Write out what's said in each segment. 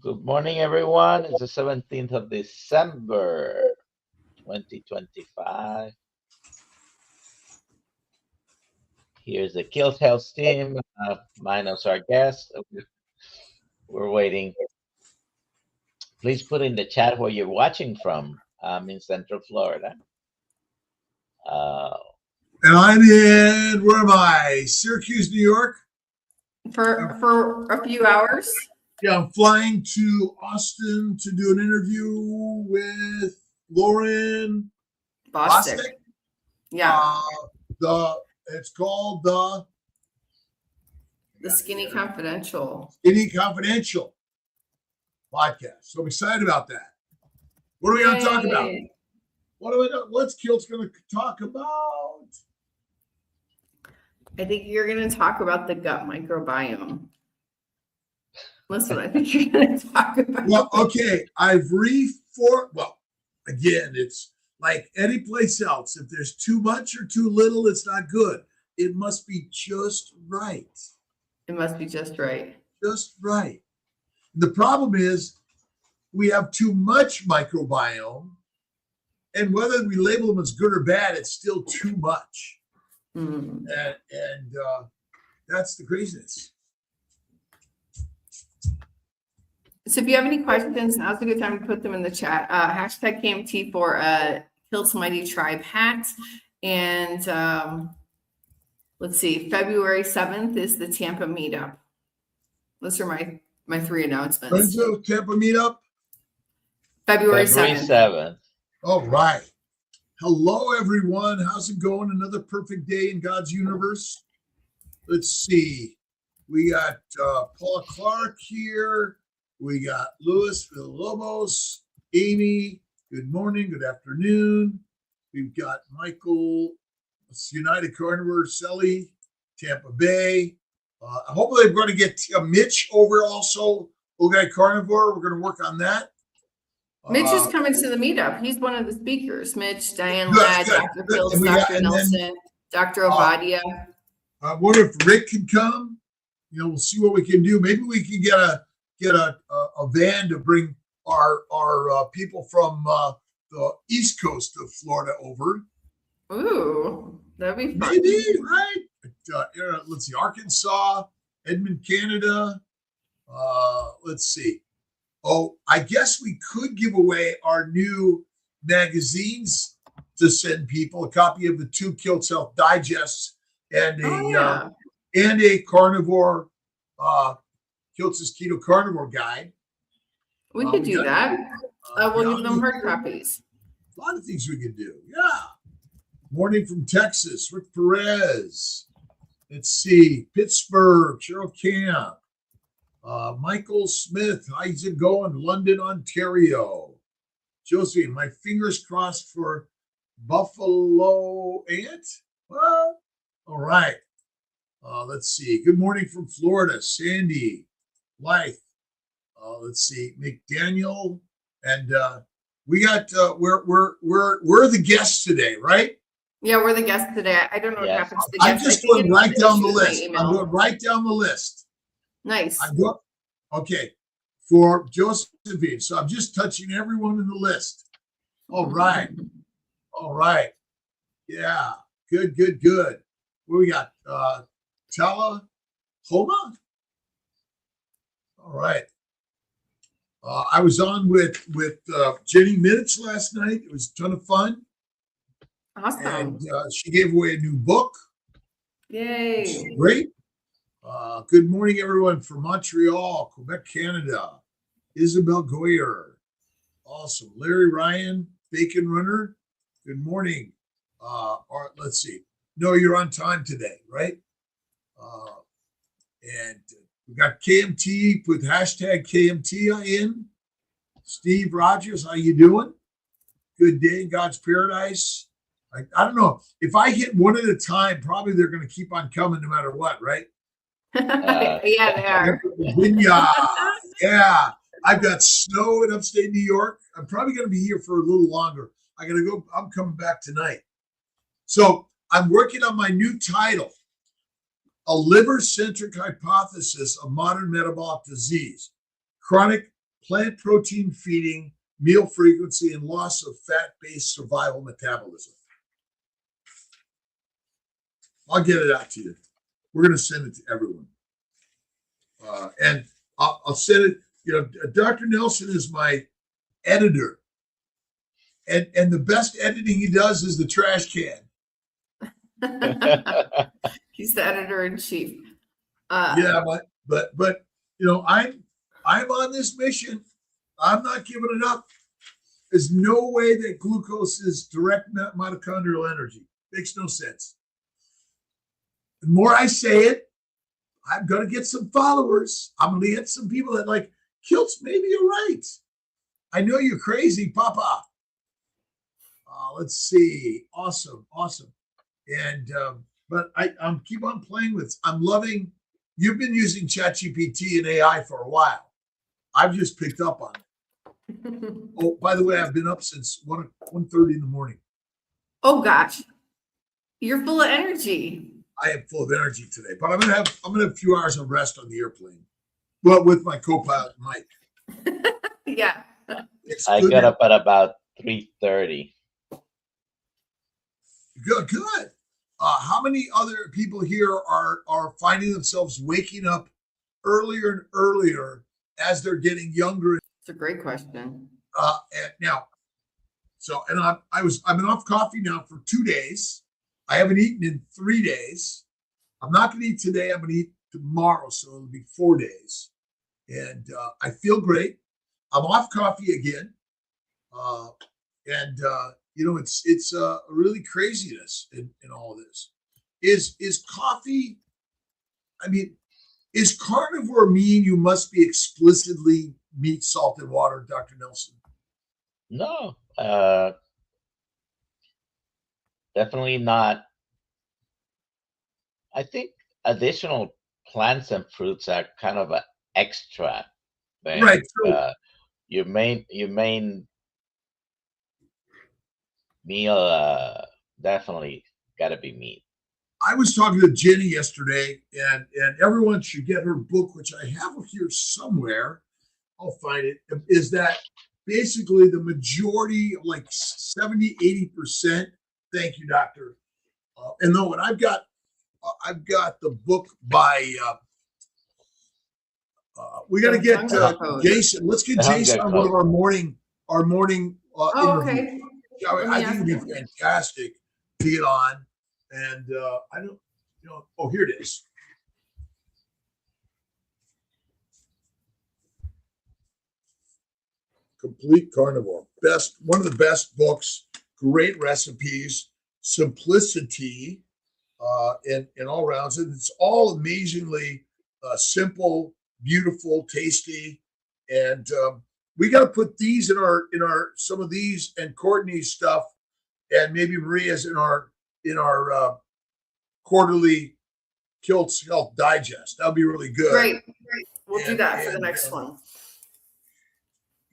Good morning, everyone. It's the 17th of December, 2025. Here's the Kiltz Health team, minus our guest. We're waiting. Please put in the chat where you're watching from. I'm in Central Florida. And I'm in, where am I? Syracuse, New York. For a few hours. Yeah, I'm flying to Austin to do an interview with Lauren Bostic. Yeah. It's called the Skinny Confidential podcast. So I'm excited about that. What are we going to talk about? What's Kiltz going to talk about? I think you're going to talk about the gut microbiome. That's what I think you're going to talk about. Well, okay. Again, it's like any place else. If there's too much or too little, it's not good. It must be just right. It must be just right. Just right. The problem is we have too much microbiome, and whether we label them as good or bad, it's still too much. Mm. And that's the craziness. So if you have any questions, now's a good time to put them in the chat. Hashtag KMT for Kiltz Mighty Tribe hat. And let's see, February 7th is the Tampa Meetup. Those are my three announcements. When's the Tampa Meetup? February 7th. All right. Hello, everyone. How's it going? Another perfect day in God's universe. Let's see. We got Paula Clark here. We got Luis Villalobos, Amy. Good morning. Good afternoon. We've got Michael, United Carnivore, Selly, Tampa Bay. Hopefully, we're going to get Mitch over also. Okay, Carnivore. We're going to work on that. Mitch is coming to the meetup. He's one of the speakers. Mitch, Diane Ladd, Dr. Kiltz, Dr. Nelson, Dr. Ovadia. I wonder if Rick can come. We'll see what we can do. Maybe we can get a van to bring our people from the East Coast of Florida over. Ooh, that'd be fun. Maybe, right? Let's see, Arkansas, Edmond, Canada. Let's see. Oh, I guess we could give away our new magazines to send people, a copy of the 2 Kiltz Health Digests and a carnivore, Kiltz's Keto Carnivore Guide. We could do that. We'll give them hard copies. A lot of things we could do. Yeah. Morning from Texas, Rick Perez. Let's see, Pittsburgh, Cheryl Camp. Michael Smith, how's it going? London, Ontario. Josephine, my fingers crossed for Buffalo Ant. What? All right. Let's see. Good morning from Florida, Sandy, Blythe. Let's see, McDaniel, and we got we're the guests today, right? Yeah, we're the guests today. I don't know what happens to the guests. I'm just going right down the list. I'm going right down the list. Nice. Okay, for Josephine. So I'm just touching everyone in the list. All right. Yeah. Good. What we got? Talahoma. All right. I was on with Jenny Minich last night. It was a ton of fun. Awesome. And she gave away a new book. Yay. Great. Good morning, everyone from Montreal, Quebec, Canada. Isabel Goyer. Awesome. Larry Ryan, Bacon Runner. Good morning. Let's see. No, you're on time today, right? And we got KMT, put hashtag KMT in. Steve Rogers, how you doing? Good day in God's paradise. I don't know. If I hit one at a time, probably they're going to keep on coming no matter what, right? Yeah, they are. Virginia. Yeah. I've got snow in upstate New York. I'm probably going to be here for a little longer. I got to go. I'm coming back tonight. So I'm working on my new title, A Liver-Centric Hypothesis of Modern Metabolic Disease, Chronic plant protein feeding, meal frequency, and loss of fat-based survival metabolism. I'll get it out to you. We're going to send it to everyone. And I'll send it, Dr. Nelson is my editor. And the best editing he does is the trash can. He's the editor-in-chief. Yeah, but I'm on this mission. I'm not giving it up. There's no way that glucose is direct mitochondrial energy. Makes no sense. The more I say it, I'm going to get some followers. I'm going to get some people that like, Kiltz, maybe you're right. I know you're crazy, Papa. Let's see. Awesome. And but I'm keep on playing with. I'm loving. You've been using ChatGPT and AI for a while. I've just picked up on it. Oh, by the way, I've been up since 1:30 in the morning. Oh gosh, you're full of energy. I am full of energy today, but I'm gonna have a few hours of rest on the airplane, but with my co-pilot Mike. Yeah. I got up at about 3:30. Good. How many other people here are finding themselves waking up earlier and earlier as they're getting younger? It's a great question. And now, I've been off coffee now for 2 days. I haven't eaten in 3 days. I'm not going to eat today. I'm going to eat tomorrow, so it'll be 4 days. And I feel great. I'm off coffee again. It's a really craziness in all of this. Is coffee, is carnivore mean you must be explicitly meat, salt, and water, Dr. Nelson? No, definitely not. I think additional plants and fruits are kind of an extra. Right. Your main meal definitely got to be meat. I was talking to Jenny yesterday, and everyone should get her book, which I have here somewhere. I'll find it. Is that basically the majority, like 70, 80%? Thank you, doctor. And though, and I've got the book by. We got to get Jason. Let's get Jason on one of our morning. Okay. I think it'd be fantastic to get on. And I don't, here it is. Complete Carnivore. One of the best books, great recipes, simplicity in all rounds. And it's all amazingly simple, beautiful, tasty. And we got to put these in our some of these and Courtney's stuff, and maybe Maria's in our quarterly Kiltz Health Digest. That'll be really good. Great. We'll do that for the next one.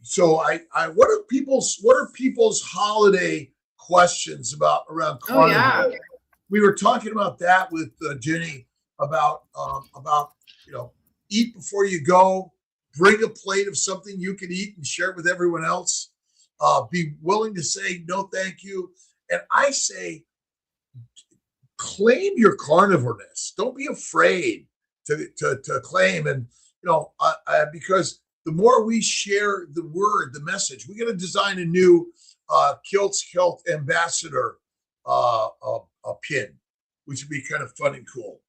So what are people's holiday questions around carnivore? Oh, yeah. We were talking about that with Jenny about eat before you go, bring a plate of something you can eat and share it with everyone else. Be willing to say no, thank you. And I say, claim your carnivoreness. Don't be afraid to claim. And because the more we share the word, the message, we're going to design a new Kiltz Health Ambassador pin, which would be kind of fun and cool.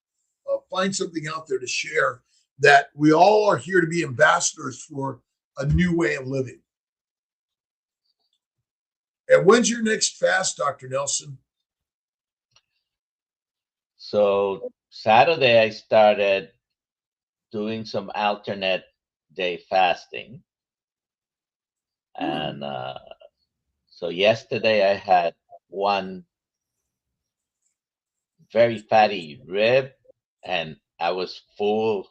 Find something out there to share that we all are here to be ambassadors for a new way of living. And when's your next fast, Dr. Nelson? So Saturday I started doing some alternate day fasting. And so yesterday I had one very fatty rib, and I was full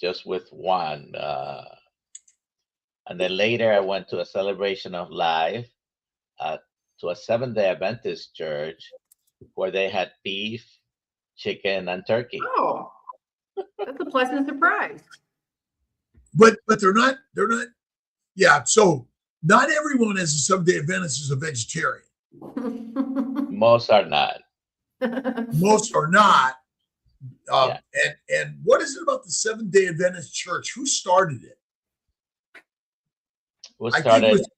just with one. And then later I went to a celebration of life to a Seventh-day Adventist church where they had beef, chicken, and turkey. Oh, that's a pleasant surprise. But they're not Yeah. So not everyone as a Seventh-day Adventist is a vegetarian. Most are not. Most are not. Yeah. And what is it about the Seventh-day Adventist Church? Who started it? Was I think it started was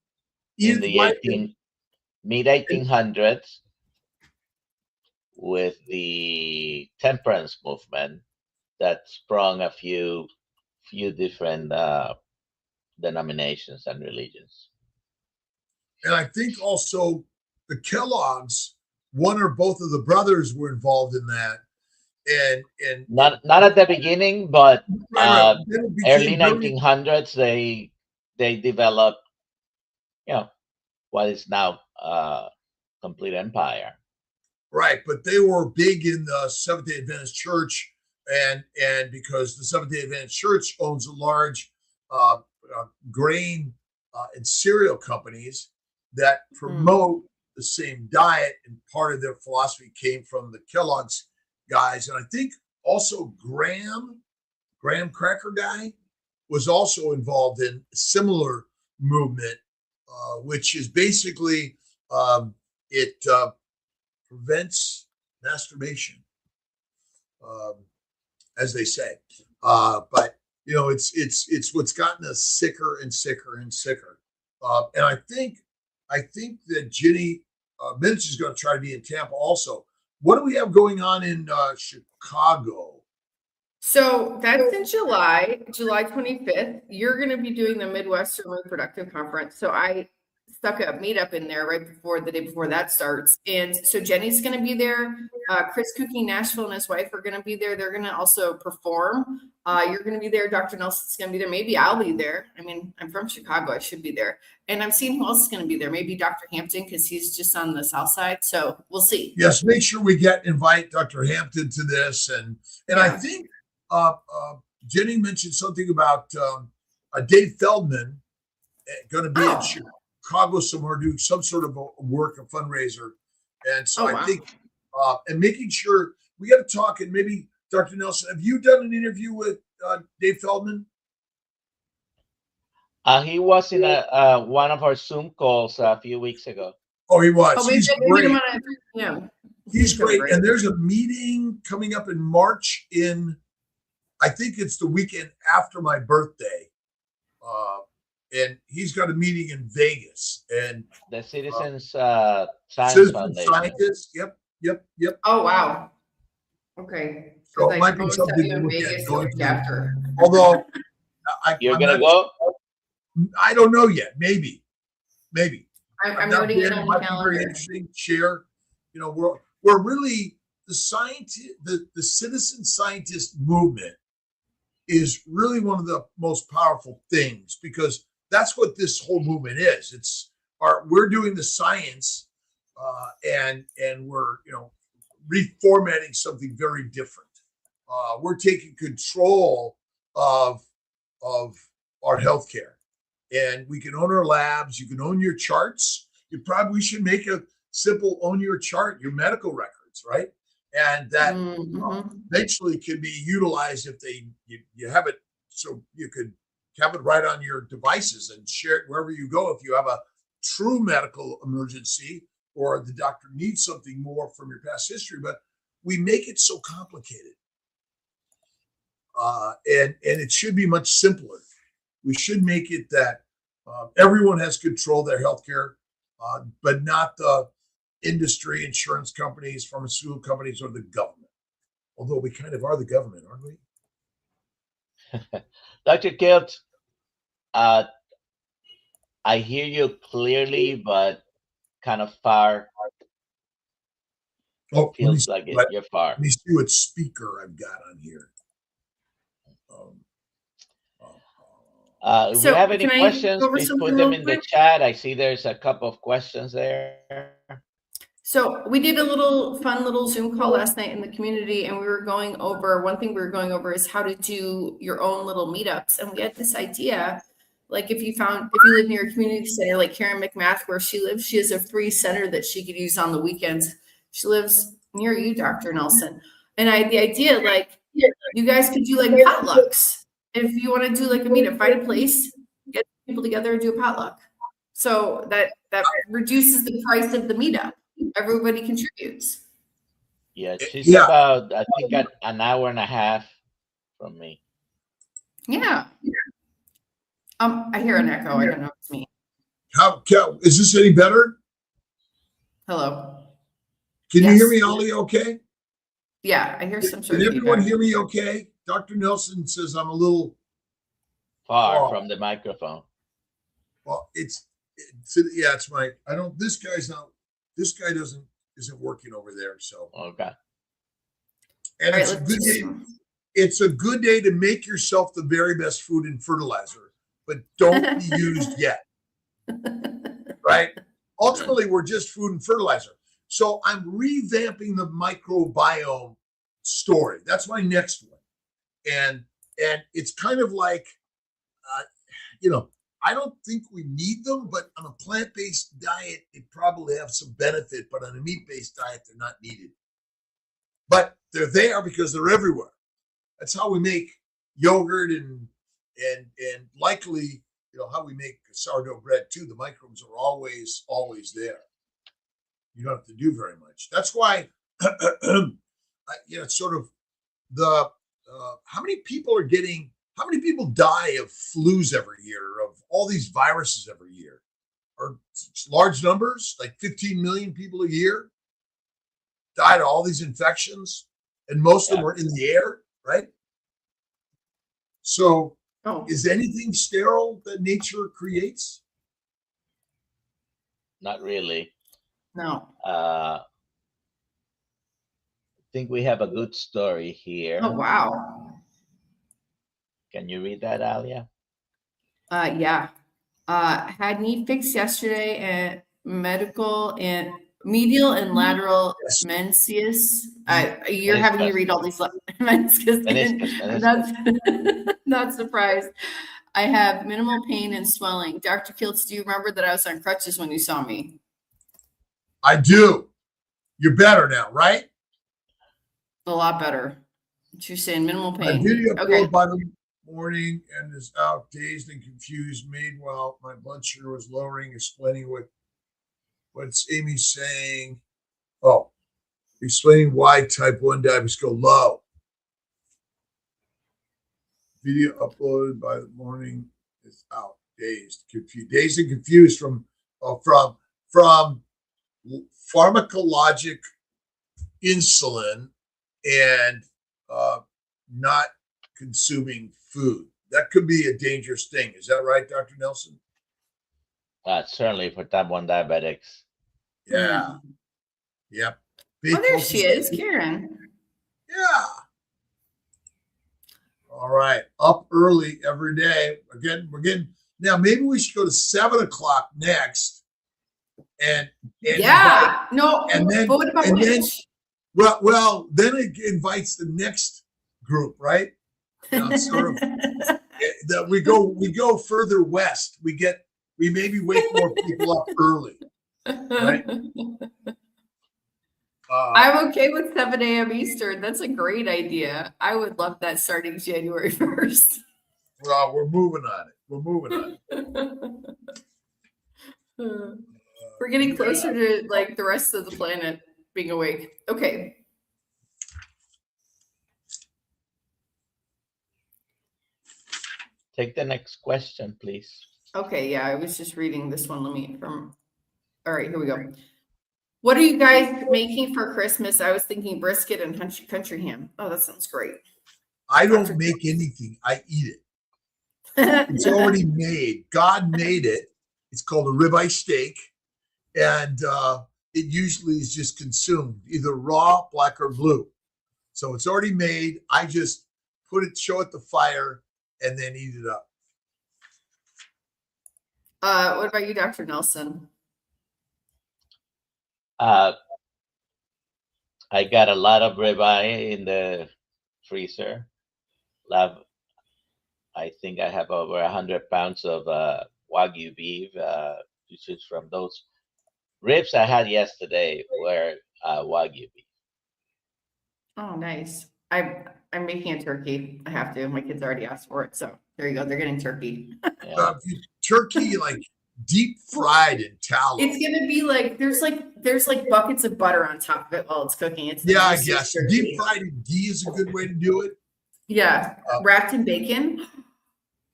in the mid 1800s with the temperance movement that sprung a few different denominations and religions. And I think also the Kellogg's, one or both of the brothers were involved in that. And not at the beginning, but right. early 1900s they developed, what is now complete empire. Right, but they were big in the Seventh-day Adventist Church, and because the Seventh-day Adventist Church owns a large grain and cereal companies that promote the same diet, and part of their philosophy came from the Kellogg's guys, and I think also Graham Cracker guy was also involved in a similar movement, which is basically it prevents masturbation, as they say. But it's what's gotten us sicker and sicker and sicker. And I think that Jenny Minch is going to try to be in Tampa also. What do we have going on in Chicago? So that's in July 25th. You're going to be doing the Midwestern Reproductive Conference. So I stuck a meetup in there right before the day before that starts. And so Jenny's going to be there. Chris Cookie Nashville and his wife are going to be there. They're going to also perform. You're going to be there. Dr. Nelson's going to be there. Maybe I'll be there. I mean, I'm from Chicago. I should be there. And I'm seeing who else is going to be there. Maybe Dr. Hampton, because he's just on the south side. So we'll see. Yes, make sure we invite Dr. Hampton to this. And yeah. I think Jenny mentioned something about Dave Feldman going to be in Chicago somewhere doing some sort of a work, a fundraiser. And so I think, and making sure we got to talk, and maybe Dr. Nelson, have you done an interview with Dave Feldman? He was in one of our Zoom calls a few weeks ago. Oh, he was. Oh, he's great. Yeah. He's great. And there's a meeting coming up in March I think it's the weekend after my birthday. And he's got a meeting in Vegas. And the Citizens Science Foundation. Scientists. Yep. Oh, wow. Okay. So it might be something to look at after. Although you're going to go? I don't know yet. Maybe. I'm noting it on the calendar. Very interesting. Share. We're really the citizen scientist movement is really one of the most powerful things, because that's what this whole movement is. We're doing the science, and we're reformatting something very different. We're taking control of our healthcare, and we can own our labs. You can own your charts. We should make a simple own your chart, your medical records, right? And that eventually can be utilized if you have it, so you could have it right on your devices and share it wherever you go. If you have a true medical emergency, or the doctor needs something more from your past history, but we make it so complicated. And it should be much simpler. We should make it that everyone has control of their healthcare, but not the industry, insurance companies, pharmaceutical companies, or the government. Although we kind of are the government, aren't we? Dr. Kiltz, I hear you clearly, but kind of far. Oh, feels like you're far. Let me see what speaker I've got on here. If you have any questions, please put them in the chat. I see there's a couple of questions there. So we did a fun little Zoom call last night in the community, and we were going over, one thing we were going over is how to do your own little meetups. And we had this idea, like if you live near a community center, like Karen McMath, where she lives, she has a free center that she could use on the weekends. She lives near you, Dr. Nelson. And I had the idea, like, you guys could do like potlucks. If you want to do like a meetup, find a place, get people together and do a potluck. So that reduces the price of the meetup. Everybody contributes. Yeah, she's Yeah. about, I think, an hour and a half from me. Yeah. I hear an echo. I don't know if it's me. How is this any better? Hello. Can Yes. you hear me, Alia? Okay. Yeah, I hear some sort Can of everyone feedback. hear me? Okay. Dr. Nelson says I'm a little Far from the microphone. well. It's my. I don't. This guy isn't working over there. So Okay. and All right, it's a good day. It's a good day to make yourself the very best food and fertilizer, but don't be used yet. Right? Ultimately, we're just food and fertilizer. So I'm revamping the microbiome story. That's my next one. And it's kind of like, I don't think we need them, but on a plant-based diet, they probably have some benefit, but on a meat-based diet, they're not needed. But they're there because they're everywhere. That's how we make yogurt and likely, how we make sourdough bread too. The microbes are always there. You don't have to do very much. That's why, it's sort of the how many people die of flus every year, of all these viruses every year? Or large numbers, like 15 million people a year died of all these infections, and most of them are in the air, right? So is anything sterile that nature creates? Not really. No. I think we have a good story here. Oh, wow. Can you read that, Alia? Yeah. Had knee fixed yesterday and medial and lateral meniscus. You're having me read all these meniscus. I'm not surprised. I have minimal pain and swelling. Dr. Kiltz, do you remember that I was on crutches when you saw me? I do. You're better now, right? A lot better. You're saying minimal pain. My video uploaded by the morning and is out dazed and confused. Meanwhile, my blood sugar was lowering, explaining what's Amy saying. Oh, explaining why type 1 diabetes go low. Video uploaded by the morning is out dazed and confused from pharmacologic insulin and not consuming food. That could be a dangerous thing. Is that right, Dr. Nelson? Certainly for type 1 diabetics. Yeah. Yep. Oh, there she is, Karen. Yeah. All right. Up early every day. Again, we're getting now. Maybe we should go to 7 o'clock next. And yeah. No. And then well, then it invites the next group, right? Sort of that we go further west. We maybe wake more people up early, right? I'm okay with 7 a.m. Eastern. That's a great idea. I would love that starting January 1st. Well, we're moving on it. We're getting closer to like the rest of the planet being awake. Okay. Take the next question, please. Okay, yeah, I was just reading this one. All right, here we go. What are you guys making for Christmas? I was thinking brisket and country ham. Oh, that sounds great. I don't make anything. I eat it. It's already made. God made it. It's called a ribeye steak. And it usually is just consumed, either raw, black, or blue. So it's already made. I just show it the fire, and then eat it up. What about you, Dr. Nelson? I got a lot of ribeye in the freezer. I think I have over 100 pounds of Wagyu beef to choose from. Those ribs I had yesterday were Wagyu beef. Oh, nice. I'm making a turkey. I have to. My kids already asked for it, so there you go. They're getting turkey. If you turkey like deep fried in tallow. It's gonna be like there's buckets of butter on top of it while it's cooking. It's Yeah, I delicious guess turkey. deep fried in ghee is a good way to do it. Yeah, wrapped in bacon.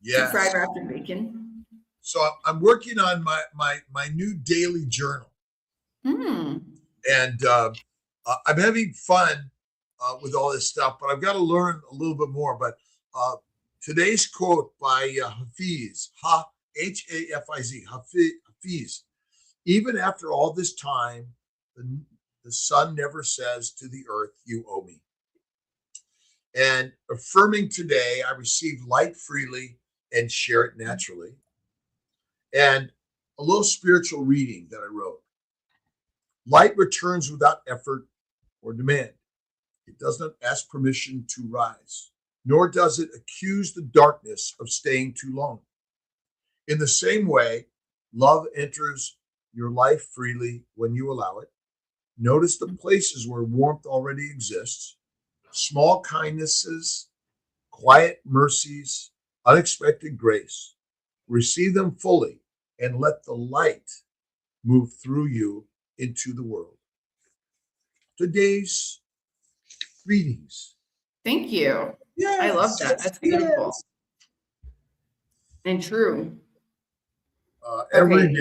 Yes. Deep fried wrapped in bacon. So I'm working on my new daily journal. And I'm having fun with all this stuff, but I've got to learn a little bit more. But today's quote by Hafiz, H-A-F-I-Z, Hafiz, even after all this time, the sun never says to the earth, you owe me. And affirming today, I receive light freely and share it naturally. And a little spiritual reading that I wrote. Light returns without effort or demand. It does not ask permission to rise, nor does it accuse the darkness of staying too long. In the same way, love enters your life freely when you allow it. Notice the places where warmth already exists, small kindnesses, quiet mercies, unexpected grace. Receive them fully and let the light move through you into the world. Today's readings. Thank you. Yes, I love that. That's beautiful and true. Every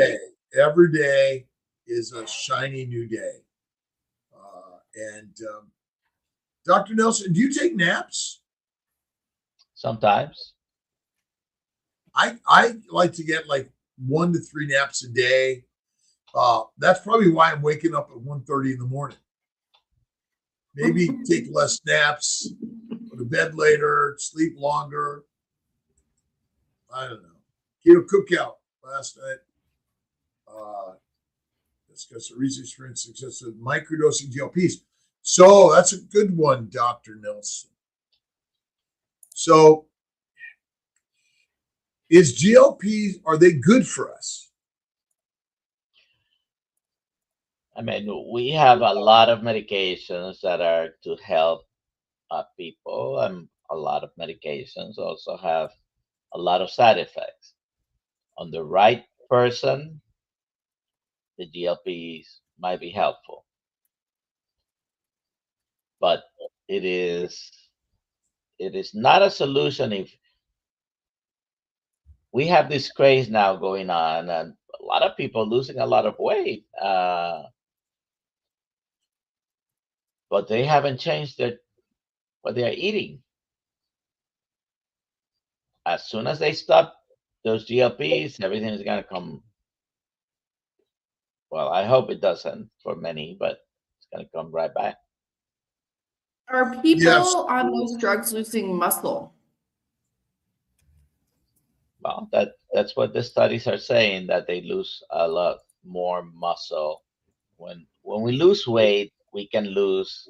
day is a shiny new day. And Dr. Nelson, do you take naps? Sometimes. I like to get like 1 to 3 naps a day. That's probably why I'm waking up at 1:30 in the morning. Maybe take less naps, go to bed later, sleep longer. I don't know. Keto cookout last night. Discuss a recent experience success with microdosing GLPs. So that's a good one, Dr. Nelson. So is GLPs, are they good for us? I mean, we have a lot of medications that are to help people, and a lot of medications also have a lot of side effects. On the right person, the GLPs might be helpful, but it is not a solution if we have this craze now going on, and a lot of people losing a lot of weight, but they haven't changed what they are eating. As soon as they stop those GLPs, everything is going to come. Well, I hope it doesn't for many, but it's going to come right back. Are people on those drugs losing muscle? Well, that's what the studies are saying, that they lose a lot more muscle. When we lose weight, we can lose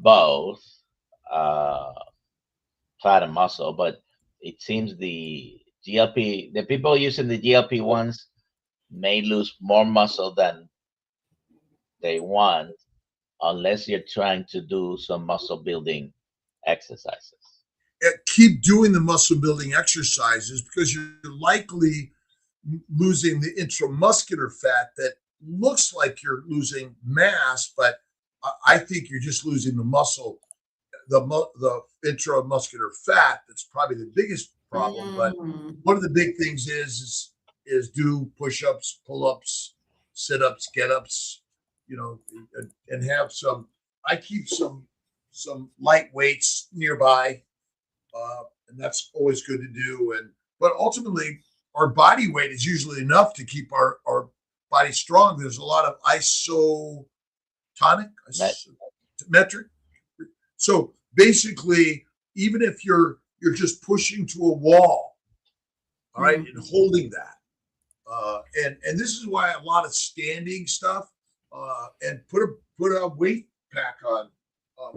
both fat and muscle, but it seems the people using the GLP-1s may lose more muscle than they want, unless you're trying to do some muscle building exercises. Keep doing the muscle building exercises because you're likely losing the intramuscular fat that looks like you're losing mass, but I think you're just losing the muscle, the intramuscular fat. That's probably the biggest problem. But one of the big things is do push-ups, pull-ups, sit-ups, get-ups, and have some. I keep some light weights nearby, and that's always good to do. But ultimately, our body weight is usually enough to keep our body strong. There's a lot of metric. So basically, even if you're just pushing to a wall, all right, and holding that, and this is why a lot of standing stuff, and put a weight pack on.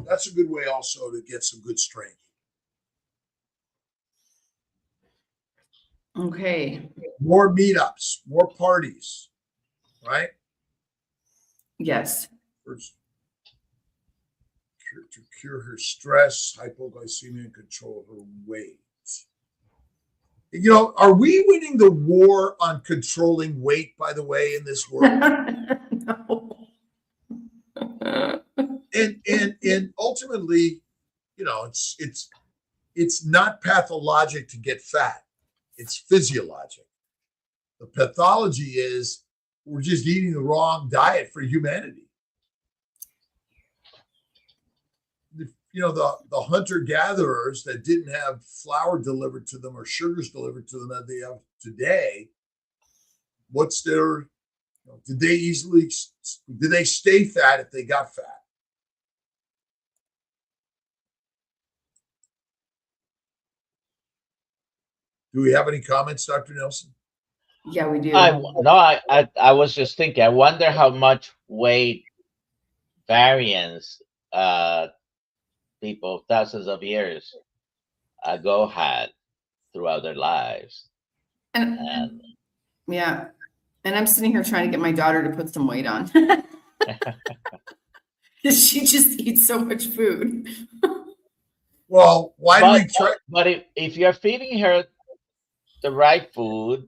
That's a good way also to get some good strength. Okay. More meetups, more parties, right? Yes. First, to cure her stress, hypoglycemia, and control her weight. You know, are we winning the war on controlling weight, by the way, in this world? No. And ultimately, you know, it's not pathologic to get fat. It's physiologic. The pathology is we're just eating the wrong diet for humanity. You know, the hunter-gatherers that didn't have flour delivered to them or sugars delivered to them that they have today, what's their, you know, did they stay fat if they got fat? Do we have any comments, Dr. Nelson? Yeah, we do. I was just thinking, I wonder how much weight variance people thousands of years ago had throughout their lives. And yeah. And I'm sitting here trying to get my daughter to put some weight on. She just eats so much food. Well, why do we try? But if you're feeding her the right food,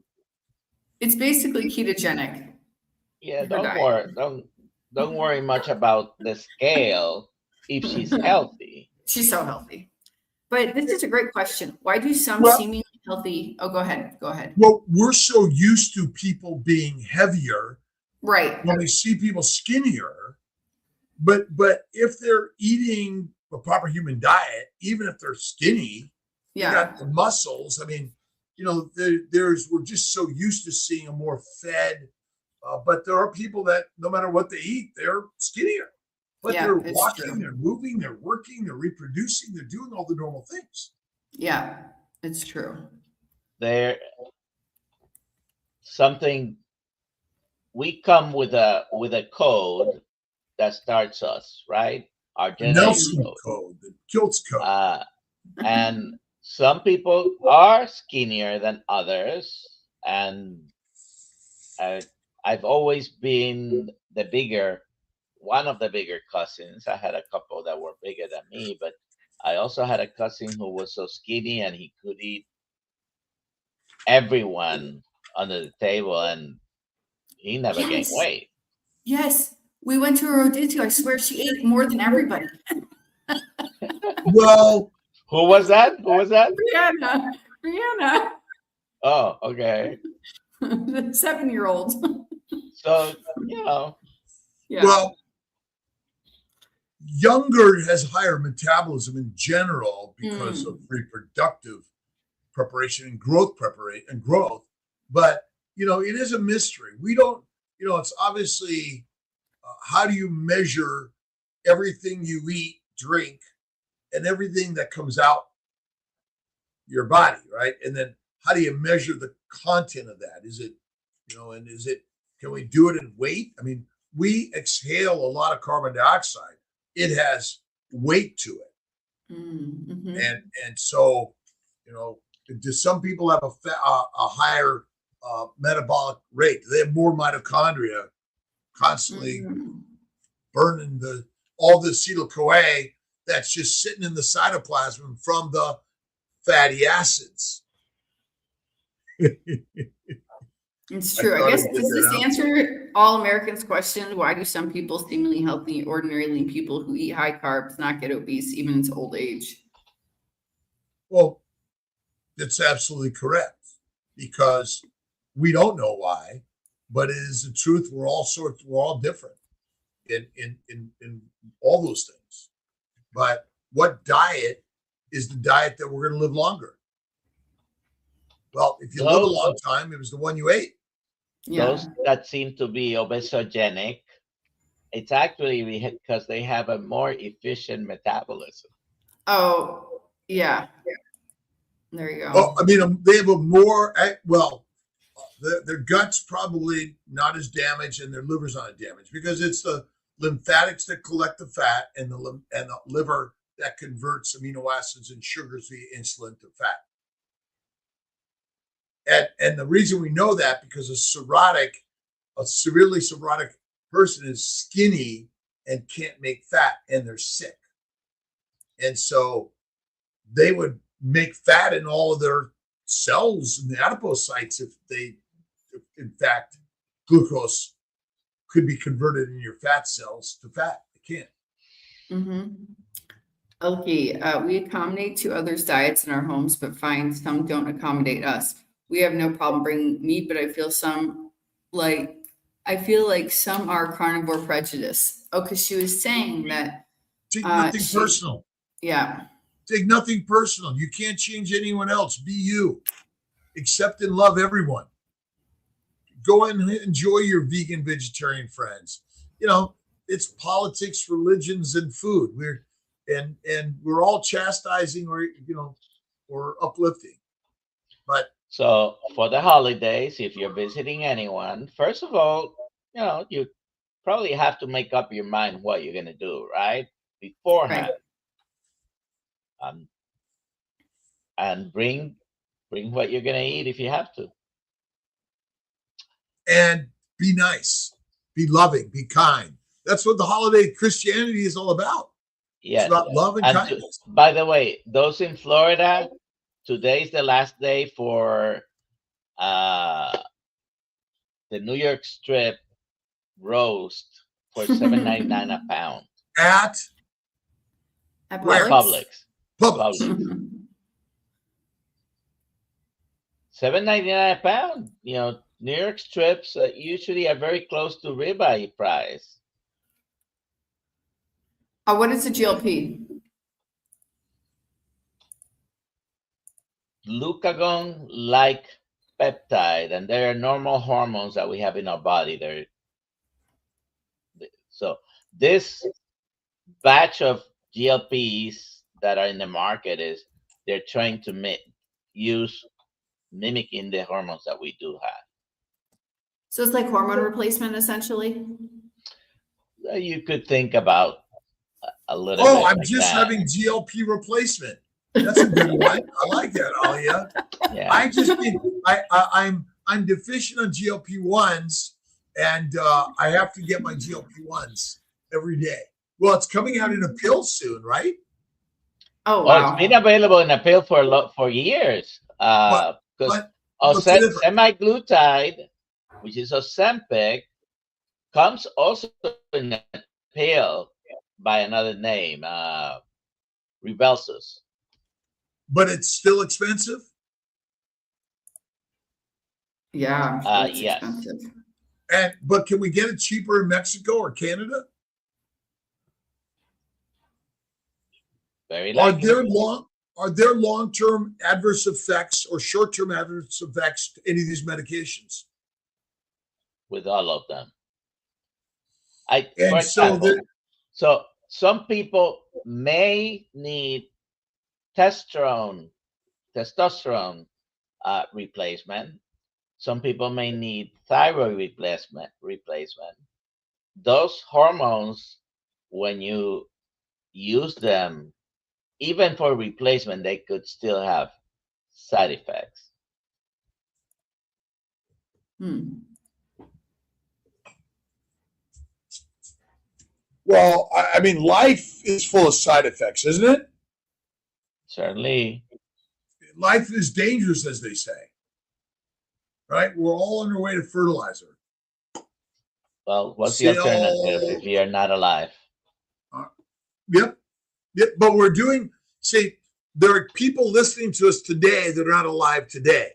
it's basically ketogenic. Yeah, don't worry much about the scale if she's healthy. She's so healthy. But this is a great question. Why do some seemingly healthy? Oh, go ahead. Well, we're so used to people being heavier, right? When we see people skinnier, but if they're eating a proper human diet, even if they're skinny, they got the muscles. I mean, you know, we're just so used to seeing a more fed. But there are people that no matter what they eat, they're skinnier. But they're walking, they're moving, they're working, they're reproducing, they're doing all the normal things. Yeah, it's true. We come with a code that starts us, right? Our Nelson code, the Kiltz code. And some people are skinnier than others, and I've always been one of the bigger cousins. I had a couple that were bigger than me, but I also had a cousin who was so skinny and he could eat everyone under the table, and he never gained weight. Yes, we went to a rodizio. I swear she ate more than everybody. Well, who was that? Brianna. Oh, okay. The 7-year-old. So, you know. Yeah. Well, younger has higher metabolism in general because of reproductive preparation and growth But, you know, it is a mystery. We don't, you know, it's obviously how do you measure everything you eat, drink, and everything that comes out your body, right? And then how do you measure the content of that? Is it, you know, and can we do it in weight? I mean, we exhale a lot of carbon dioxide. It has weight to it. Mm-hmm. And so, you know, do some people have a higher metabolic rate? Do they have more mitochondria constantly burning all the acetyl-CoA that's just sitting in the cytoplasm from the fatty acids? It's true. I guess, does this answer all Americans' question? Why do some people seemingly healthy, ordinarily people who eat high carbs not get obese even in old age? Well, that's absolutely correct, because we don't know why, but it is the truth. We're all different in all those things. But what diet is the diet that we're going to live longer? Well, if you live a long time, it was the one you ate. Those that seem to be obesogenic, it's actually because they have a more efficient metabolism. Oh, yeah. There you go. Oh, I mean, they have a more, their gut's probably not as damaged and their liver's not as damaged, because it's the lymphatics that collect the fat and the liver that converts amino acids and sugars via insulin to fat. And the reason we know that, because a severely cirrhotic person is skinny and can't make fat and they're sick. And so they would make fat in all of their cells in the adipocytes if in fact, glucose could be converted in your fat cells to fat. It can't. Mm-hmm. Okay, we accommodate to others' diets in our homes, but find some don't accommodate us. We have no problem bringing meat, but I feel like some are carnivore prejudice. Oh, because she was saying that. Take nothing personal. Yeah. Take nothing personal. You can't change anyone else. Be you. Accept and love everyone. Go and enjoy your vegan, vegetarian friends. It's politics, religions, and food. We're all chastising or uplifting. But so for the holidays, if you're visiting anyone, first of all, you probably have to make up your mind what you're gonna do, right? Beforehand. Right. And bring what you're gonna eat if you have to. And be nice, be loving, be kind. That's what the holiday Christianity is all about. Yes. It's about love and kindness. By the way, those in Florida, today's the last day for the New York strip roast for $7.99 a pound. At where? Publix. $7.99 a pound. New York strips usually are very close to ribeye price. What is the GLP? Glucagon-like peptide, and they are normal hormones that we have in our body. So this batch of GLPs that are in the market they're trying to mimicking the hormones that we do have. So it's like hormone replacement, essentially? You could think about a little bit. Oh, I'm just having GLP replacement. That's a good one. I like that, Alia. Yeah. I just think I'm deficient on GLP-1s, and I have to get my GLP-1s every day. Well, it's coming out in a pill soon, right? Oh, wow. It's been available in a pill for years. Because semaglutide, which is Ozempic, comes also in a pill by another name, Rybelsus. But it's still expensive? Yeah. Yes. Expensive. But can we get it cheaper in Mexico or Canada? Very likely. Are there long-term adverse effects or short-term adverse effects to any of these medications? With all of them. So some people may need testosterone replacement. Some people may need thyroid replacement. Those hormones, when you use them, even for replacement, they could still have side effects. Well, I mean, life is full of side effects, isn't it? Certainly. Life is dangerous, as they say. Right? We're all on our way to fertilizer. Well, what's the alternative if you're not alive? Yep. But there are people listening to us today that are not alive today.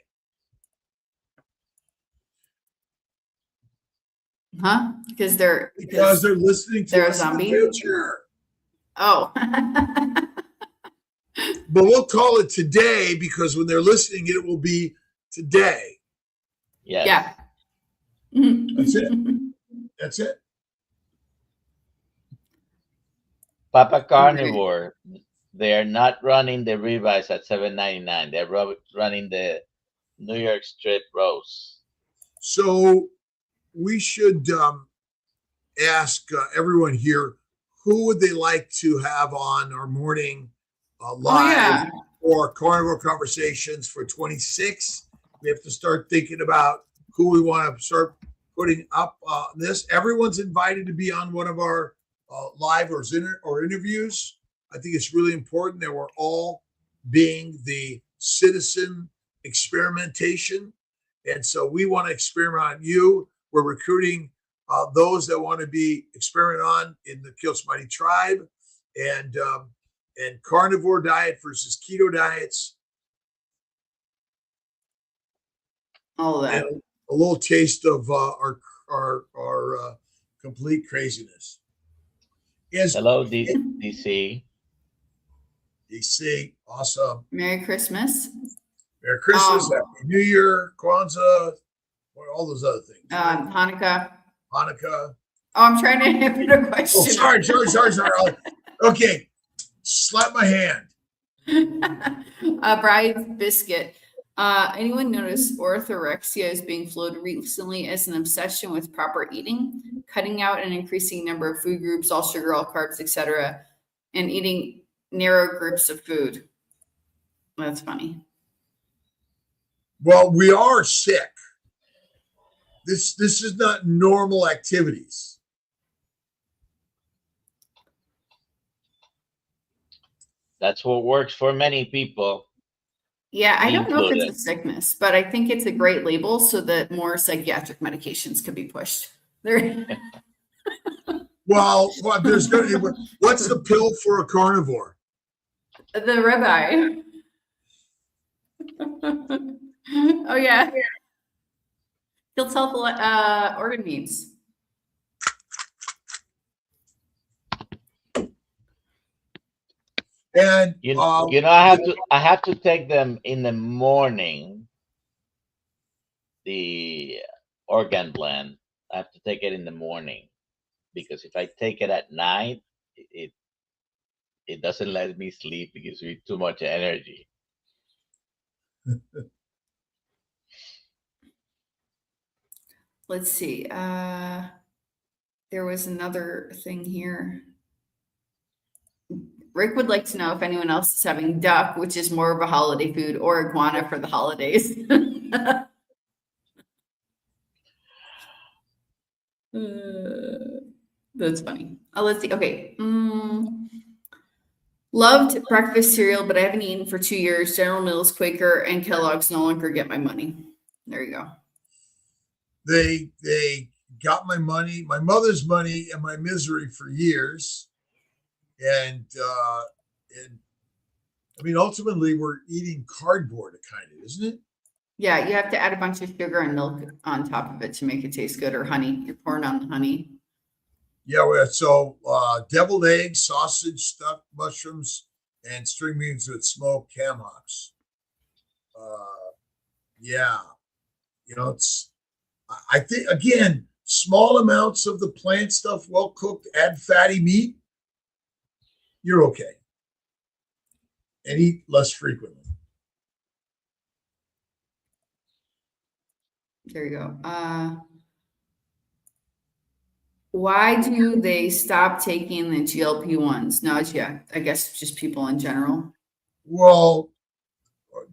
Huh? Because they're listening to us in the future. Oh. But we'll call it today because when they're listening, it will be today. Yes. Yeah. That's it. Papa Carnivore, they're not running the ribeyes at $7.99. They're running the New York strip roast. So we should ask everyone here, who would they like to have on our morning live or carnivore conversations for 26? We have to start thinking about who we want to start putting up this. Everyone's invited to be on one of our live or interviews. I think it's really important that we're all being the citizen experimentation. And so we want to experiment on you. We're recruiting those that want to be experiment on in the Kiltz Mighty Tribe, and carnivore diet versus keto diets. All of that. And a little taste of our complete craziness. Hello, DC. DC, awesome. Merry Christmas. Merry Christmas, Happy New Year, Kwanzaa, all those other things. Hanukkah. Hanukkah. Oh, I'm trying to answer the question. Oh, sorry. Okay, slap my hand. Bride's biscuit. Anyone notice orthorexia is being floated recently as an obsession with proper eating, cutting out an increasing number of food groups, all sugar, all carbs, etc., and eating narrow groups of food? That's funny. Well, we are sick. This is not normal activities. That's what works for many people. Yeah, I don't know if it's a sickness, but I think it's a great label so that more psychiatric medications could be pushed. Well, there's going to be, what's the pill for a carnivore? The ribeye. Oh yeah. Kiltz Health organ meats. And I have to take them in the morning. The organ blend, I have to take it in the morning, because if I take it at night, it doesn't let me sleep. It gives me too much energy. Let's see. There was another thing here. Rick would like to know if anyone else is having duck, which is more of a holiday food, or iguana for the holidays. That's funny. Let's see. Okay. Loved breakfast cereal, but I haven't eaten for 2 years. General Mills, Quaker, and Kellogg's no longer get my money. There you go. They got my money, my mother's money, and my misery for years. And I mean, ultimately, we're eating cardboard, kind of, isn't it? Yeah, you have to add a bunch of sugar and milk on top of it to make it taste good, or honey. You're pouring on honey. Yeah, so deviled eggs, sausage, stuffed mushrooms, and string beans with smoked ham hocks. Yeah, it's. I think, again, small amounts of the plant stuff, well cooked, add fatty meat, you're okay. And eat less frequently. There you go. Why do they stop taking the GLP-1s? Nausea, I guess just people in general. Well,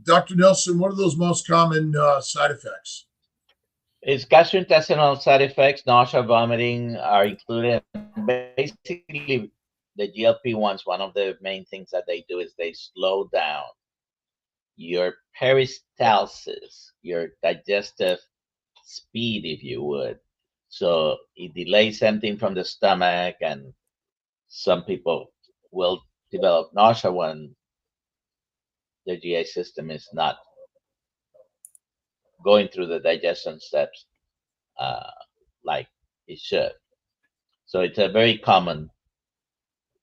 Dr. Nelson, what are those most common side effects? It's gastrointestinal side effects, nausea, vomiting are included. Basically, the GLP-1s, one of the main things that they do is they slow down your peristalsis, your digestive speed, if you would. So it delays emptying from the stomach, and some people will develop nausea when their GI system is not going through the digestion steps like it should. So it's a very common,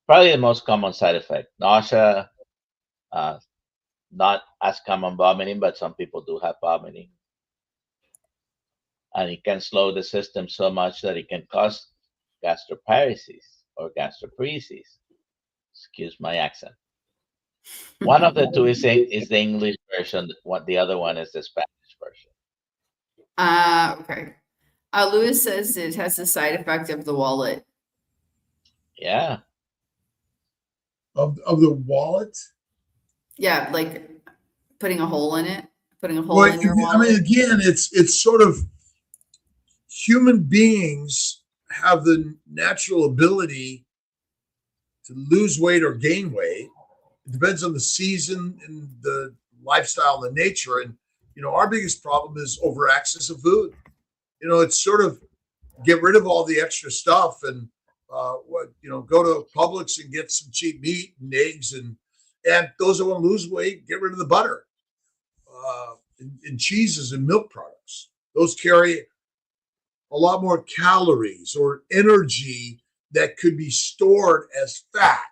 probably the most common side effect. Nausea, not as common vomiting, but some people do have vomiting. And it can slow the system so much that it can cause gastroparesis or gastroparesis. Excuse my accent. One of the two is the English version. The other one is the Spanish version. Okay. Lewis says it has the side effect of the wallet. Yeah. Of the wallet? Yeah, like putting a hole in it. Putting a hole in your wallet. I mean, again, it's sort of human beings have the natural ability to lose weight or gain weight. It depends on the season and the lifestyle and the nature. And our biggest problem is over access of food. It's sort of get rid of all the extra stuff and go to Publix and get some cheap meat and eggs, and those that want to lose weight, get rid of the butter and cheeses and milk products. Those carry a lot more calories or energy that could be stored as fat.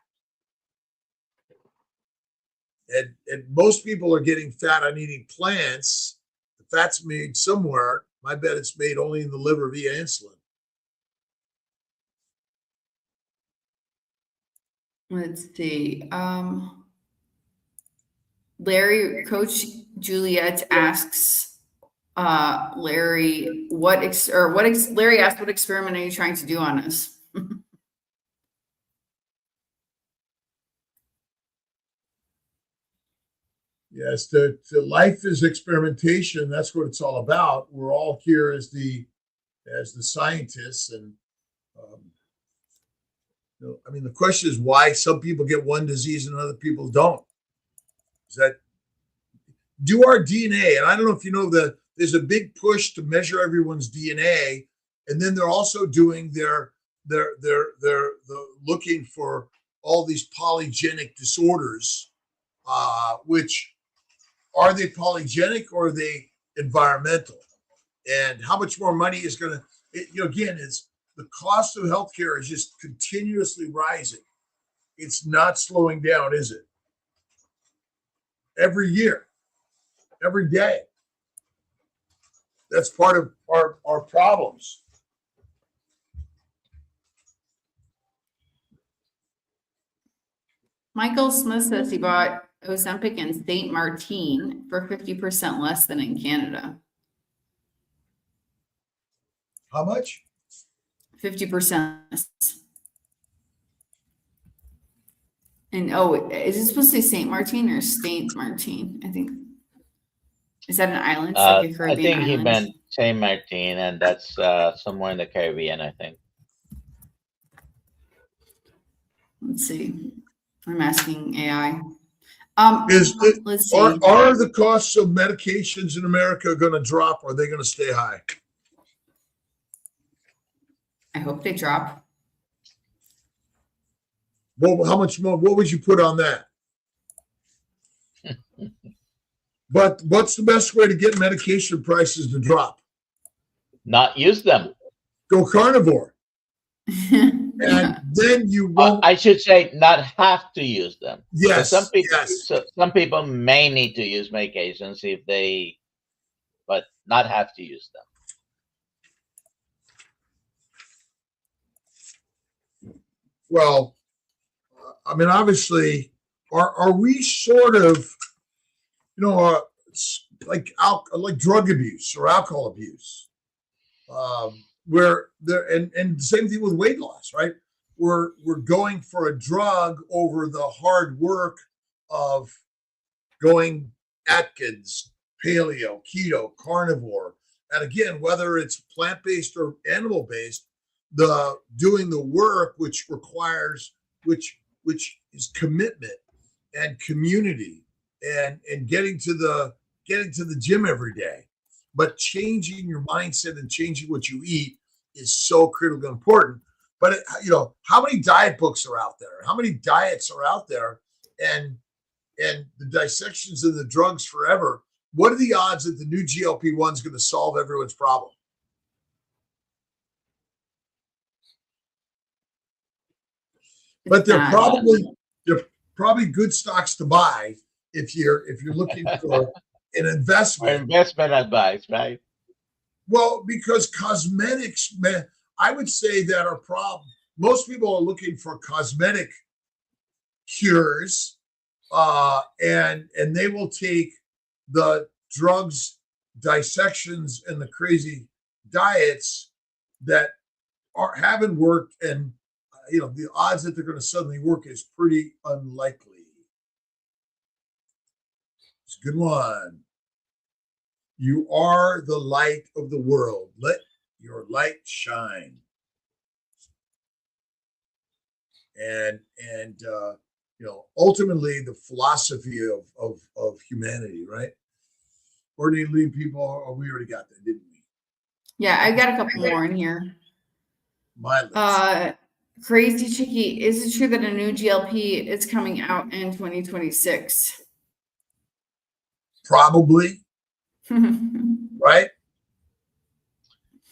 And most people are getting fat on eating plants. The fat's made somewhere. I bet it's made only in the liver via insulin. Let's see. Larry, Coach Juliet asks Larry, Larry asked, what experiment are you trying to do on us? Yes, the life is experimentation. That's what it's all about. We're all here as the scientists, and the question is why some people get one disease and other people don't. Is that do our DNA? And I don't know if you know that there's a big push to measure everyone's DNA, and then they're also doing they're looking for all these polygenic disorders, which are they polygenic or are they environmental? And how much more money is going to, again, it's the cost of healthcare is just continuously rising. It's not slowing down, is it? Every year, every day. That's part of our problems. Michael Smith says he bought Ozempic and Saint Martin for 50% less than in Canada. How much? 50% less. And is it supposed to say Saint Martin or Saint Martin? I think. Is that an island? Like a Caribbean I think island? he meant Saint Martin, and that's somewhere in the Caribbean, I think. Let's see. I'm asking AI. Let's see. Are the costs of medications in America going to drop, or are they going to stay high? I hope they drop. Well, how much more? What would you put on that? But what's the best way to get medication prices to drop? Not use them. Go carnivore. And then you won't. I should say not have to use them. Yes. So some people may need to use medications but not have to use them. Well, obviously, are we sort of, like drug abuse or alcohol abuse, where there and the same thing with weight loss, right? We're going for a drug over the hard work of going Atkins, paleo, keto, carnivore, and again, whether it's plant-based or animal-based, doing the work which requires which is commitment and community and getting to the gym every day. But changing your mindset and changing what you eat is so critically important. But how many diet books are out there? How many diets are out there? And the dissections of the drugs forever. What are the odds that the new GLP-1 is going to solve everyone's problem? But they're probably good stocks to buy if you're looking for an investment. Or investment advice, right? Well, because cosmetics, I would say that our problem. Most people are looking for cosmetic cures, and they will take the drugs, dissections, and the crazy diets that haven't worked, and the odds that they're going to suddenly work is pretty unlikely. It's a good one. You are the light of the world. Let your light shine. And ultimately the philosophy of humanity, right, Or do you leave people? Or we already got that, didn't we? Yeah, I got a couple more in here. My list. Crazy Chicky, is it true that a new GLP is coming out in 2026? Probably, right?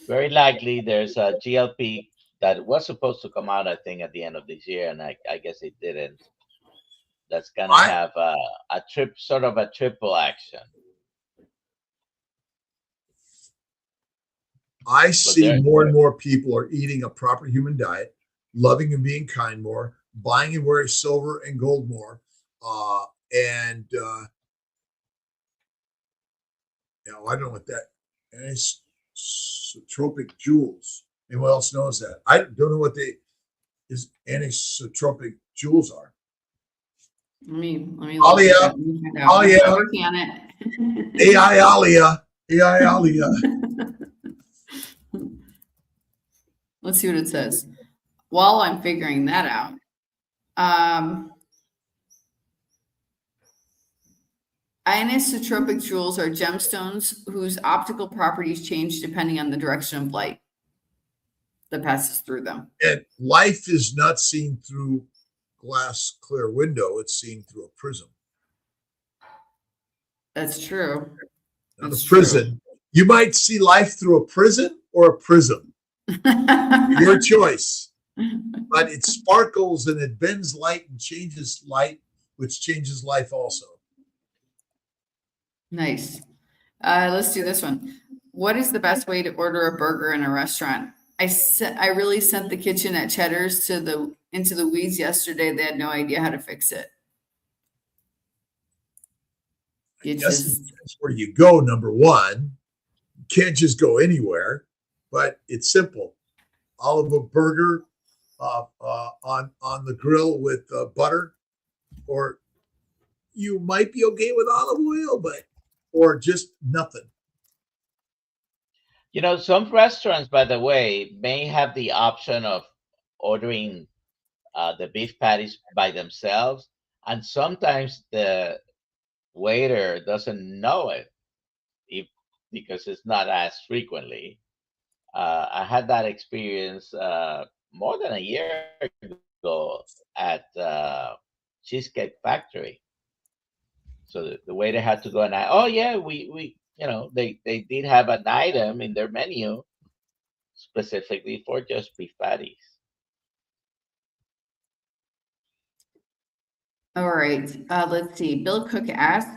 Very likely there's a GLP that was supposed to come out, I think, at the end of this year, and I guess it didn't. That's gonna have a sort of a triple action. I see more and more people are eating a proper human diet, loving and being kind more, buying and wearing silver and gold more, and I don't know what that anisotropic jewels. Anyone else knows that? I don't know what anisotropic jewels are. Let me Alia, Alia, working on it. AI Alia, AI Alia. Let's see what it says. While I'm figuring that out, anisotropic jewels are gemstones whose optical properties change depending on the direction of light that passes through them. And life is not seen through glass clear window; it's seen through a prism. That's true. Not a prison. True. You might see life through a prison or a prism. Your choice. But it sparkles and it bends light and changes light, which changes life also. Nice. Let's do this one. What is the best way to order a burger in a restaurant? I really sent the kitchen at Cheddar's into the weeds yesterday. They had no idea how to fix it. That's where you go. Number one, you can't just go anywhere, but it's simple. Olive burger on the grill with butter, or you might be okay with olive oil, or just nothing. Some restaurants, by the way, may have the option of ordering the beef patties by themselves, and sometimes the waiter doesn't know it because it's not asked frequently. I had that experience more than a year ago at Cheesecake Factory. So the waiter had to go and ask, oh yeah, we they did have an item in their menu specifically for just beef patties. All right, let's see. Bill Cook asked,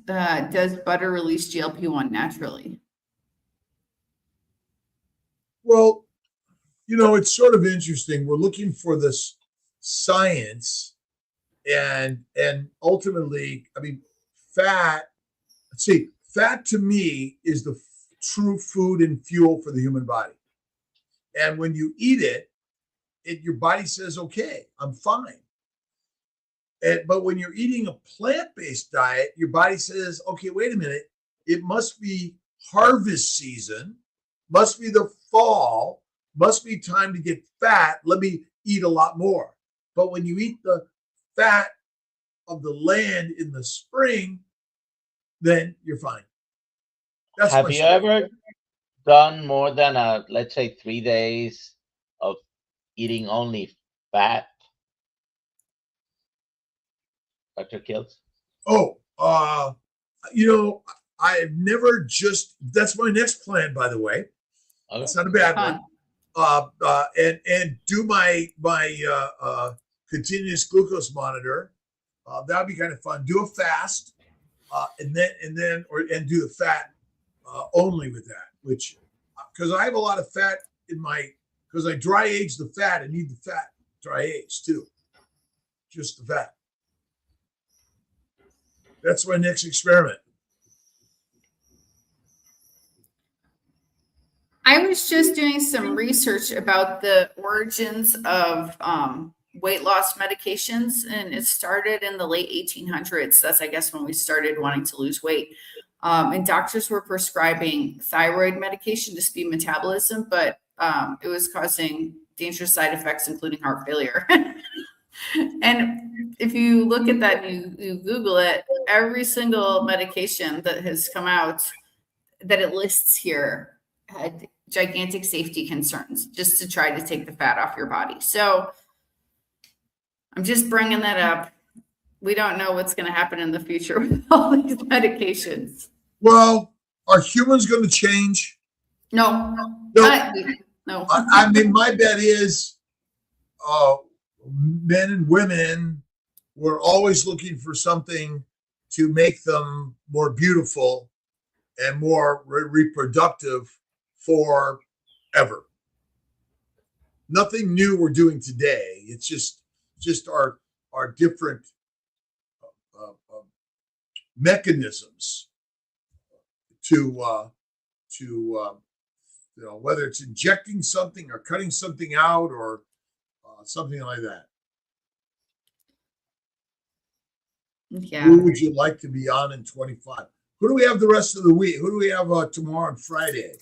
does butter release GLP-1 naturally? Well, it's sort of interesting. We're looking for this science, and ultimately, fat. Let's see. Fat to me is the true food and fuel for the human body. And when you eat it, your body says, okay, I'm fine. But when you're eating a plant-based diet, your body says, okay, wait a minute. It must be harvest season, must be the fall, must be time to get fat. Let me eat a lot more. But when you eat the fat of the land in the spring, then you're fine. Have you ever done more than let's say 3 days of eating only fat, Dr. Kiltz? Oh, I've never that's my next plan, by the way. Okay. It's not a bad one. And do my continuous glucose monitor. That'd be kind of fun. Do a fast, and do the fat only with that, which because I have a lot of fat because I dry age the fat and need the fat dry age too. Just the fat. That's my next experiment. I was just doing some research about the origins of weight loss medications, and it started in the late 1800s. That's, I guess, when we started wanting to lose weight. And doctors were prescribing thyroid medication to speed metabolism, but it was causing dangerous side effects, including heart failure. And if you look at that and you Google it, every single medication that has come out that it lists here had gigantic safety concerns just to try to take the fat off your body. So I'm just bringing that up. We don't know what's going to happen in the future with all these medications. Well, are humans going to change? No. No. I mean, my bet is men and women were always looking for something to make them more beautiful and more reproductive forever. Nothing new we're doing today. It's just our different mechanisms to whether it's injecting something or cutting something out or something like that. Yeah. Who would you like to be on in 25? Who do we have the rest of the week? Who do we have tomorrow and Friday?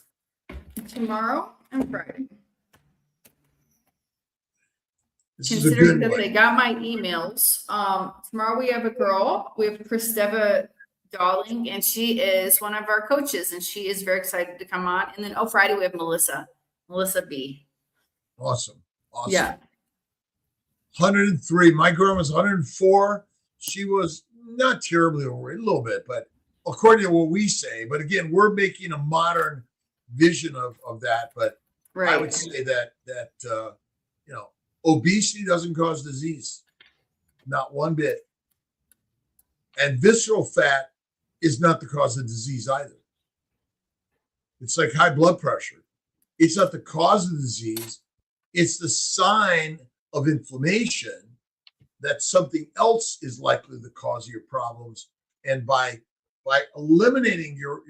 Tomorrow and Friday. This is a Considering good that one. they got my emails, tomorrow we have a girl. We have Christeva Darling, and she is one of our coaches, and she is very excited to come on. And then Friday we have Melissa B. Awesome. Yeah. 103. My girl was 104. She was not terribly overweight, a little bit, but according to what we say. But again, we're making a modern vision of that. But Right. I would say that obesity doesn't cause disease, not one bit. And visceral fat is not the cause of disease either. It's like high blood pressure. It's not the cause of the disease. It's the sign of inflammation that something else is likely the cause of your problems. And by eliminating your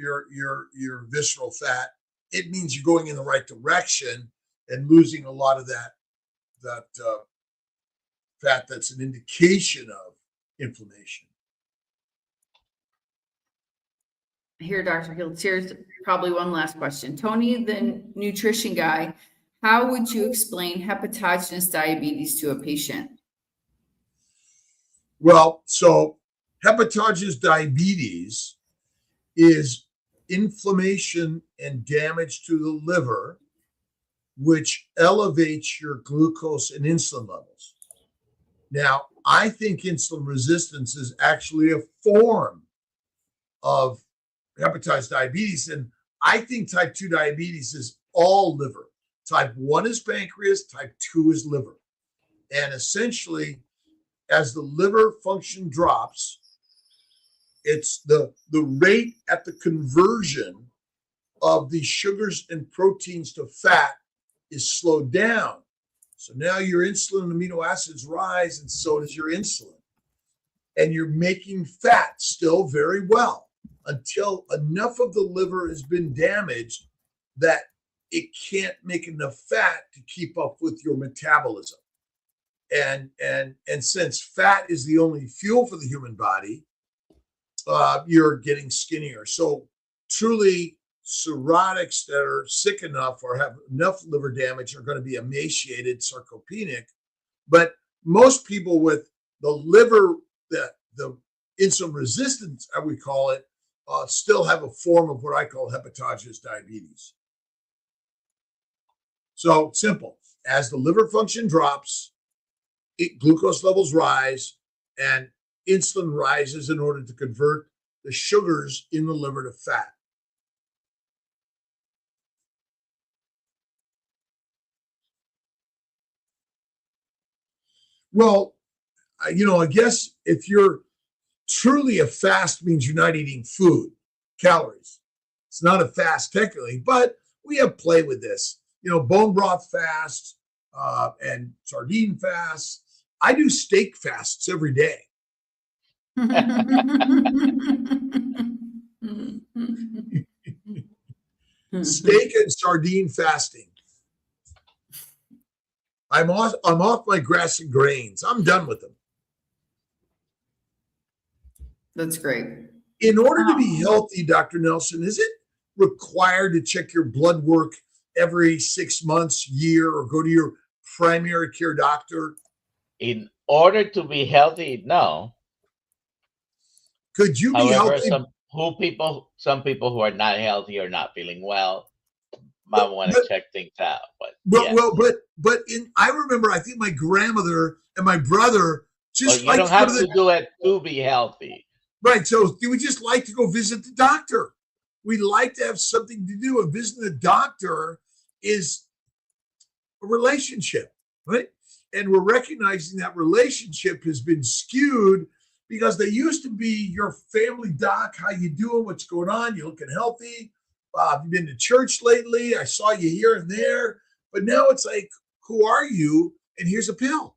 visceral fat, it means you're going in the right direction and losing a lot of that fat that's an indication of inflammation. Here, Dr. Kiltz, here's probably one last question. Tony, the nutrition guy, how would you explain hepatogenous diabetes to a patient? Well, so hepatogenous diabetes is inflammation and damage to the liver, which elevates your glucose and insulin levels. Now, I think insulin resistance is actually a form of hepatitis diabetes, and I think type 2 diabetes is all liver. Type 1 is pancreas, type 2 is liver. And essentially, as the liver function drops, it's the rate at the conversion of the sugars and proteins to fat is slowed down. So now your insulin and amino acids rise, and so does your insulin. And you're making fat still very well until enough of the liver has been damaged that it can't make enough fat to keep up with your metabolism. And since fat is the only fuel for the human body, you're getting skinnier. So truly, cirrhotics that are sick enough or have enough liver damage are going to be emaciated, sarcopenic. But most people with the liver, the insulin resistance, as we call it, still have a form of what I call hepatogenous diabetes. So simple. As the liver function drops, glucose levels rise and insulin rises in order to convert the sugars in the liver to fat. Well, I guess if you're truly a fast means you're not eating food, calories. It's not a fast technically, but we have play with this. Bone broth fast and sardine fast. I do steak fasts every day. Steak and sardine fasting. I'm off my grass and grains. I'm done with them. That's great. In order to be healthy, Dr. Nelson, is it required to check your blood work every 6 months, year, or go to your primary care doctor? In order to be healthy, no. Could you be However, healthy? some people who are not healthy or not feeling well might want to check things out. But I remember, I think my grandmother and my brother just you like don't to go have to the to do it to be healthy. right. So we just like to go visit the doctor. We like to have something to do. And visiting the doctor is a relationship, right? And we're recognizing that relationship has been skewed because they used to be your family doc. How you doing? What's going on? You looking healthy? Have you been to church lately? I saw you here and there. But now it's like, who are you? And here's a pill.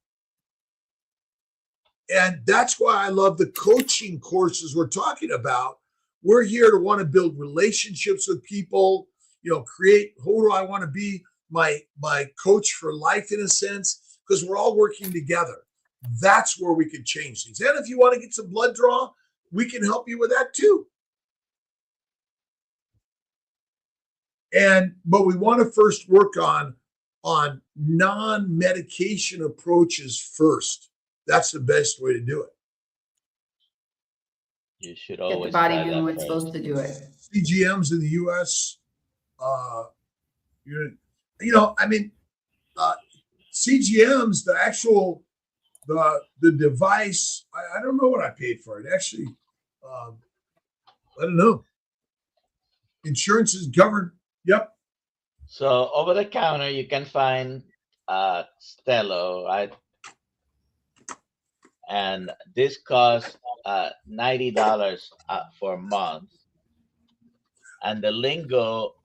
And that's why I love the coaching courses we're talking about. We're here to want to build relationships with people, create, who do I want to be? My coach for life, in a sense, because we're all working together. That's where we can change things. And if you want to get some blood draw, we can help you with that too. But we want to first work on non-medication approaches first. That's the best way to do it. You should Get always the body try doing that what's first. supposed to do it. CGMs in the U.S., CGMs, the actual, the device, I don't know what I paid for it. Actually, I don't know. Insurance is covered. Yep. So over the counter, you can find Stello, right? And this costs $90 for a month. And the Lingo,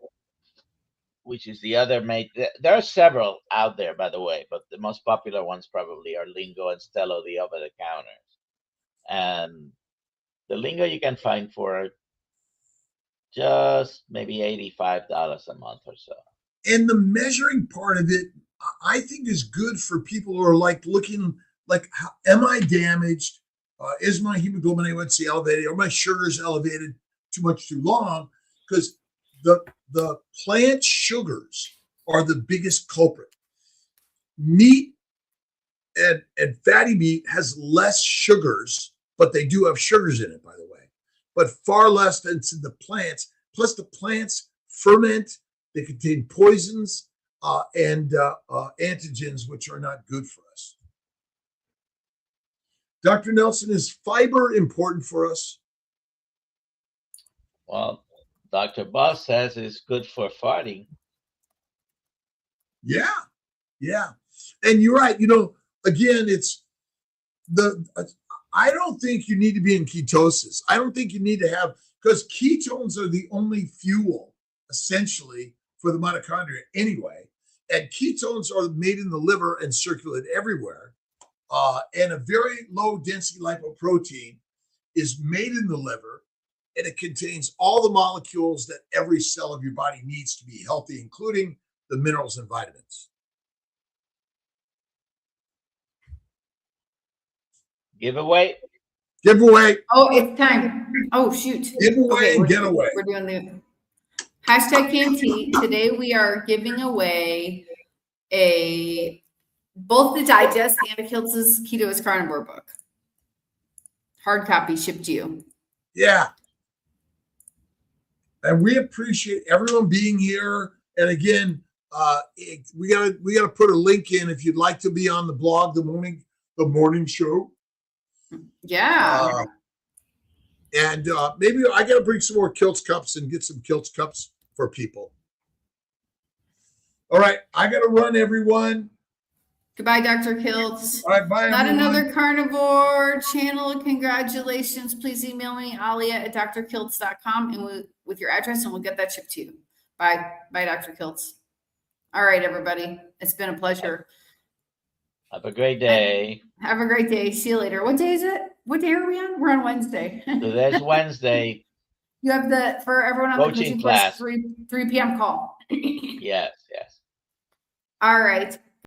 which is the other mate, there are several out there, by the way, but the most popular ones probably are Lingo and Stello, the over the counters. And the Lingo you can find for just maybe $85 a month or so. And the measuring part of it, I think, is good for people who are like looking like, am I damaged? Is my hemoglobin A1C elevated? Are my sugars elevated too much too long? Because the plant sugars are the biggest culprit. Meat and fatty meat has less sugars, but they do have sugars in it, by the way, but far less than in the plants. Plus, the plants ferment. They contain poisons and antigens, which are not good for us. Dr. Nelson, is fiber important for us? Well, Dr. Boss says it's good for farting. Yeah. And you're right. Again, it's I don't think you need to be in ketosis. I don't think you need to have, because ketones are the only fuel, essentially, for the mitochondria anyway. And ketones are made in the liver and circulate everywhere. And a very low density lipoprotein is made in the liver, and it contains all the molecules that every cell of your body needs to be healthy, including the minerals and vitamins. Giveaway. Oh, it's time. Oh, shoot. Giveaway and getaway. We're doing the hashtag KMT. Today we are giving away both the digest and a Kiltz's Keto is Carnivore book. Hard copy shipped to you. Yeah. And we appreciate everyone being here. And again, we gotta put a link in if you'd like to be on the blog, the morning show. Yeah. And maybe I gotta bring some more Kiltz Cups and get some Kiltz Cups for people. All right, I gotta run, everyone. Goodbye, Dr. Kiltz. All right, bye, Not everyone. another carnivore channel. Congratulations. Please email me, Alia at drkiltz.com, and with your address, and we'll get that shipped to you. Bye, Dr. Kiltz. All right, everybody. It's been a pleasure. Have a great day. Have a great day. See you later. What day is it? What day are we on? We're on Wednesday. Today's Wednesday. You have for everyone on coaching the coaching class. course, 3 p.m. call. Yes. All right.